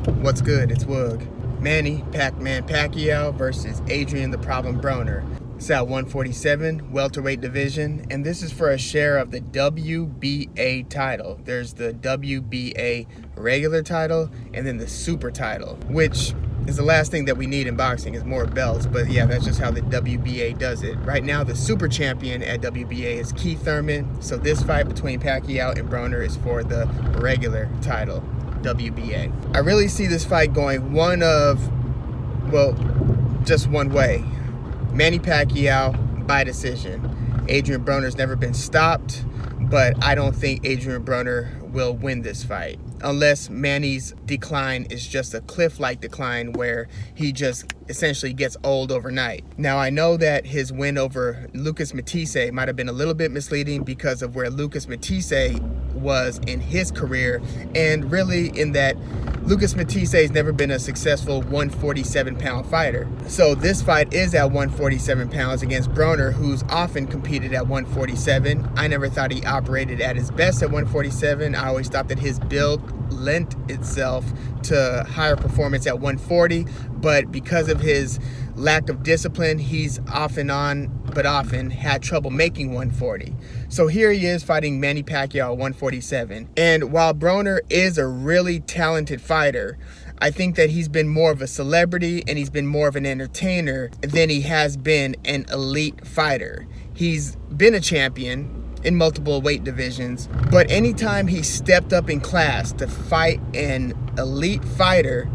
What's good? It's Woog. Manny Pacquiao versus Adrien the Problem Broner. It's at 147 welterweight division, and this is for a share of the WBA title. There's the WBA regular title and then the super title, which is the last thing that we need in boxing is more belts. But yeah, that's just how the WBA does it. Right now, the super champion at WBA is Keith Thurman. So this fight between Pacquiao and Broner is for the regular title, WBA. I really see this fight going just one way. Manny Pacquiao by decision. Adrien Broner's never been stopped, but I don't think Adrien Broner will win this fight unless Manny's decline is just a cliff-like decline where he just essentially gets old overnight. Now, I know that his win over Lucas Matthysse might have been a little bit misleading because of where Lucas Matthysse was in his career, and really in that Lucas Matthysse has never been a successful 147-pound fighter. So this fight is at 147 pounds against Broner, who's often competed at 147. I never thought he operated at his best at 147. I always thought that his build lent itself to higher performance at 140, but because of his lack of discipline, he's often had trouble making 140. So here he is fighting Manny Pacquiao at 147. And while Broner is a really talented fighter, I think that he's been more of a celebrity and he's been more of an entertainer than he has been an elite fighter. He's been a champion in multiple weight divisions, but anytime he stepped up in class to fight an elite fighter,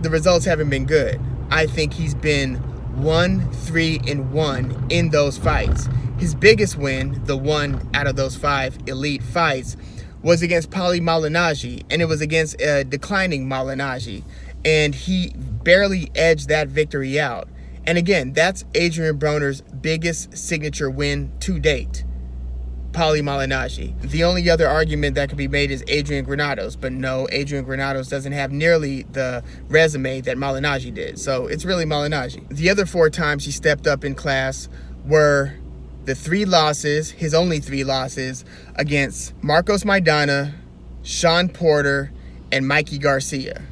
the results haven't been good. I think he's been 1-3-1 in those fights. His biggest win, the one out of those 5 elite fights, was against Paulie Malignaggi, and it was against a declining Malignaggi, and he barely edged that victory out. And again, that's Adrien Broner's biggest signature win to date, Paulie Malignaggi. The only other argument that could be made is Adrian Granados, but no, Adrian Granados doesn't have nearly the resume that Malignaggi did, so it's really Malignaggi. The other 4 times he stepped up in class were the 3 losses, his only 3 losses, against Marcos Maidana, Sean Porter, and Mikey Garcia.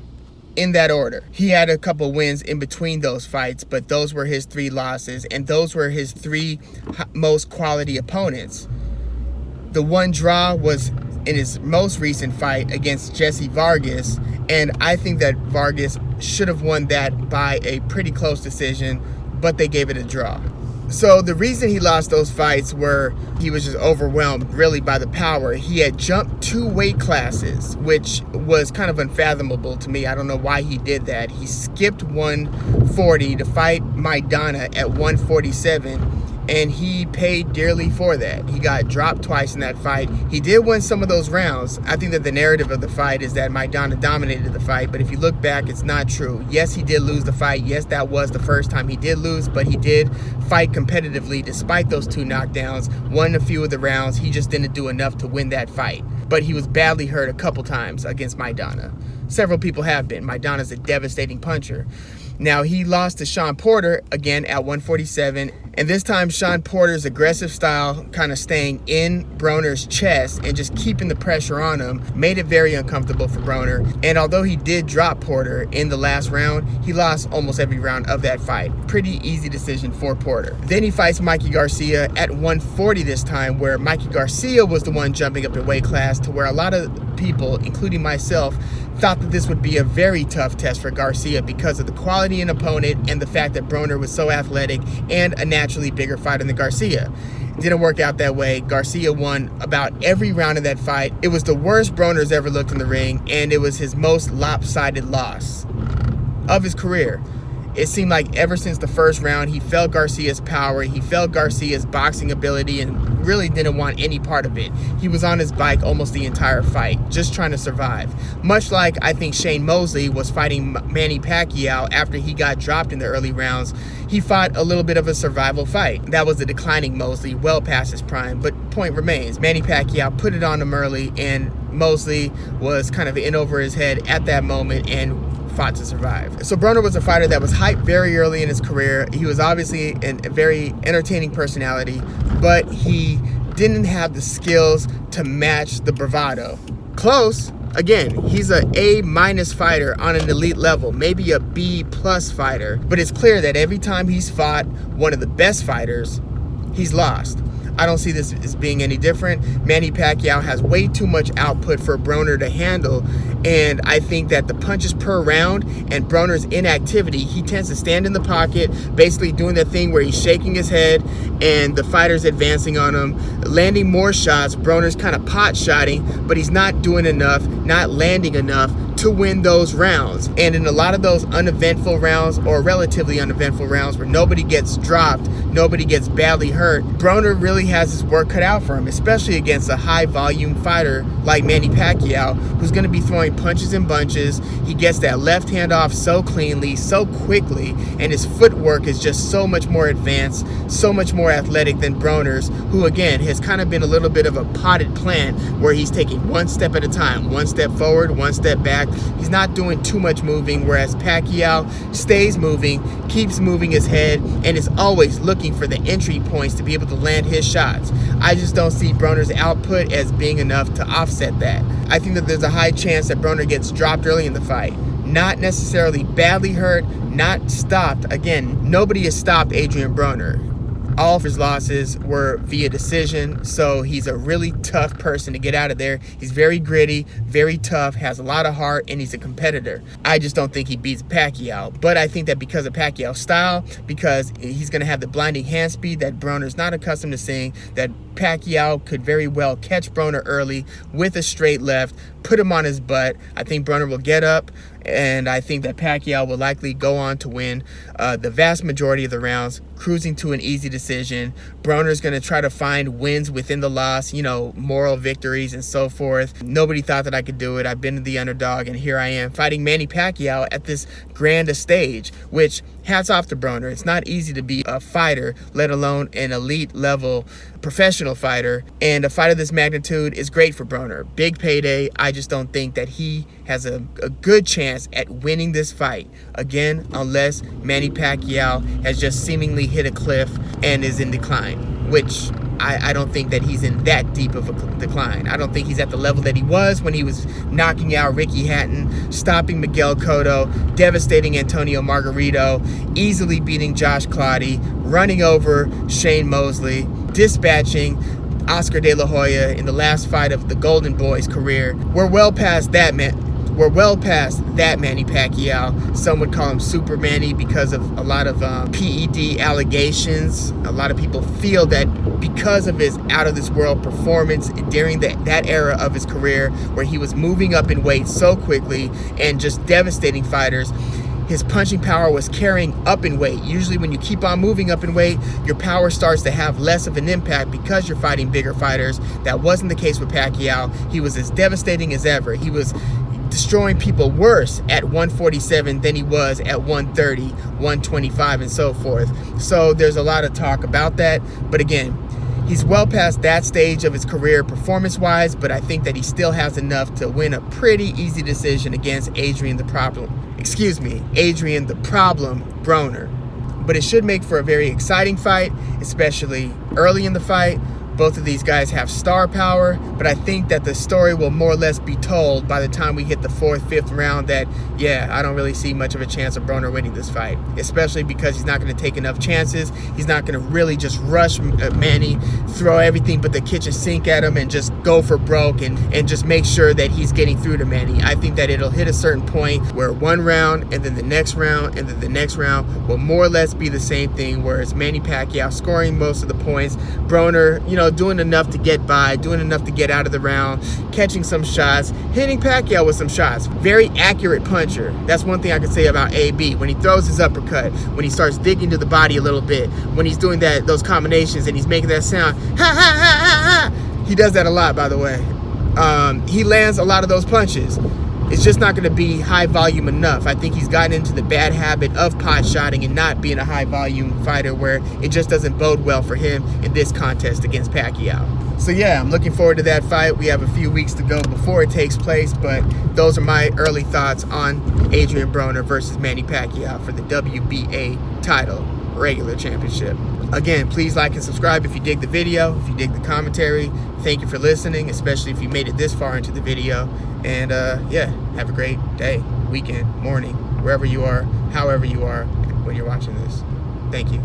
In that order. He had a couple wins in between those fights, but those were his 3 losses, and those were his 3 most quality opponents. The one draw was in his most recent fight against Jesse Vargas, and I think that Vargas should have won that by a pretty close decision, but they gave it a draw. So the reason he lost those fights were he was just overwhelmed really by the power. He had jumped 2 weight classes, which was kind of unfathomable to me. I don't know why he did that. He skipped 140 to fight Maidana at 147, and he paid dearly for that. He got dropped twice in that fight. He did win some of those rounds. I think that the narrative of the fight is that Maidana dominated the fight, but if you look back, it's not true. Yes, he did lose the fight. Yes, that was the first time he did lose, but he did fight competitively despite those 2 knockdowns, won a few of the rounds. He just didn't do enough to win that fight. But he was badly hurt a couple times against Maidana. Several people have been. Maidana's a devastating puncher. Now, he lost to Sean Porter again at 147, and this time Sean Porter's aggressive style, kind of staying in Broner's chest and just keeping the pressure on him, made it very uncomfortable for Broner. And although he did drop Porter in the last round, he lost almost every round of that fight. Pretty easy decision for Porter. Then he fights Mikey Garcia at 140 this time, where Mikey Garcia was the one jumping up in weight class, to where a lot of people, including myself, thought that this would be a very tough test for Garcia because of the quality in opponent and the fact that Broner was so athletic and a naturally bigger fighter than Garcia. It didn't work out that way. Garcia won about every round of that fight. It was the worst Broner's ever looked in the ring, and it was his most lopsided loss of his career. It seemed like ever since the first round, he felt Garcia's power, he felt Garcia's boxing ability, and really didn't want any part of it. He was on his bike almost the entire fight, just trying to survive. Much like I think Shane Mosley was fighting Manny Pacquiao after he got dropped in the early rounds. He fought a little bit of a survival fight. That was a declining Mosley, well past his prime, but point remains, Manny Pacquiao put it on him early, and Mosley was kind of in over his head at that moment and fought to survive. So Broner was a fighter that was hyped very early in his career. He was obviously a very entertaining personality, but he didn't have the skills to match the bravado. Close, Again, he's a A- fighter on an elite level, maybe a B+ fighter, but it's clear that every time he's fought one of the best fighters, he's lost. I don't see this as being any different. Manny Pacquiao has way too much output for Broner to handle, and I think that the punches per round and Broner's inactivity, he tends to stand in the pocket, basically doing the thing where he's shaking his head and the fighter's advancing on him, landing more shots. Broner's kind of pot-shotting, but he's not doing enough, not landing enough to win those rounds. And in a lot of those uneventful rounds, or relatively uneventful rounds, where nobody gets dropped, nobody gets badly hurt, Broner really has his work cut out for him, especially against a high volume fighter like Manny Pacquiao, who's going to be throwing punches and bunches. He gets that left hand off so cleanly, so quickly, and his footwork is just so much more advanced, so much more athletic than Broner's, who again has kind of been a little bit of a potted plant where he's taking one step at a time, one step forward, one step back. He's not doing too much moving, whereas Pacquiao stays moving, keeps moving his head, and is always looking for the entry points to be able to land his shots. I just don't see Broner's output as being enough to offset that. I think that there's a high chance that Broner gets dropped early in the fight. Not necessarily badly hurt, not stopped. Again, nobody has stopped Adrien Broner. All of his losses were via decision, so he's a really tough person to get out of there. He's very gritty, very tough, has a lot of heart, and he's a competitor. I just don't think he beats Pacquiao, but I think that because of Pacquiao's style, because he's going to have the blinding hand speed that Broner's not accustomed to seeing, that Pacquiao could very well catch Broner early with a straight left, put him on his butt. I think Broner will get up, and I think that Pacquiao will likely go on to win the vast majority of the rounds, cruising to an easy decision. Broner's going to try to find wins within the loss, you know, moral victories and so forth. Nobody thought that I could do it. I've been the underdog, and here I am fighting Manny Pacquiao at this grand stage, which, hats off to Broner. It's not easy to be a fighter, let alone an elite level professional fighter, and a fight of this magnitude is great for Broner. Big payday. I just don't think that he has a good chance at winning this fight, again, unless Manny Pacquiao has just seemingly hit a cliff and is in decline, which I don't think that he's in that deep of a decline. I don't think he's at the level that he was when he was knocking out Ricky Hatton, stopping Miguel Cotto, devastating Antonio Margarito, easily beating Josh Clottey, running over Shane Mosley, dispatching Oscar De La Hoya in the last fight of the Golden Boy's career. We're well past that, man. We're well past that Manny Pacquiao. Some would call him Super Manny because of a lot of PED allegations. A lot of people feel that because of his out-of-this-world performance during that era of his career where he was moving up in weight so quickly and just devastating fighters, his punching power was carrying up in weight. Usually when you keep on moving up in weight, your power starts to have less of an impact because you're fighting bigger fighters. That wasn't the case with Pacquiao. He was as devastating as ever. He was destroying people worse at 147 than he was at 130, 125, and so forth. So there's a lot of talk about that. But again, he's well past that stage of his career performance-wise, but I think that he still has enough to win a pretty easy decision against Adrien the Problem Broner. But it should make for a very exciting fight, especially early in the fight. Both of these guys have star power, but I think that the story will more or less be told by the time we hit the 4th, 5th round that, yeah, I don't really see much of a chance of Broner winning this fight, especially because he's not going to take enough chances. He's not going to really just rush Manny, throw everything but the kitchen sink at him and just go for broke and just make sure that he's getting through to Manny. I think that it'll hit a certain point where one round and then the next round and then the next round will more or less be the same thing, where it's Manny Pacquiao scoring most of the points, Broner, doing enough to get by, doing enough to get out of the round, catching some shots, hitting Pacquiao with some shots. Very accurate puncher. That's one thing I can say about AB. When he throws his uppercut, when he starts digging to the body a little bit, when he's doing those combinations and he's making that sound, ha ha ha ha ha. He does that a lot, by the way. He lands a lot of those punches. It's just not going to be high volume enough. I think he's gotten into the bad habit of pot shotting and not being a high volume fighter, where it just doesn't bode well for him in this contest against Pacquiao. So yeah, I'm looking forward to that fight. We have a few weeks to go before it takes place, but those are my early thoughts on Adrien Broner versus Manny Pacquiao for the WBA title. regular championship. Again, please like and subscribe if you dig the video, if you dig the commentary. Thank you for listening, especially if you made it this far into the video. And yeah, have a great day, weekend, morning, wherever you are, however you are when you're watching this. Thank you.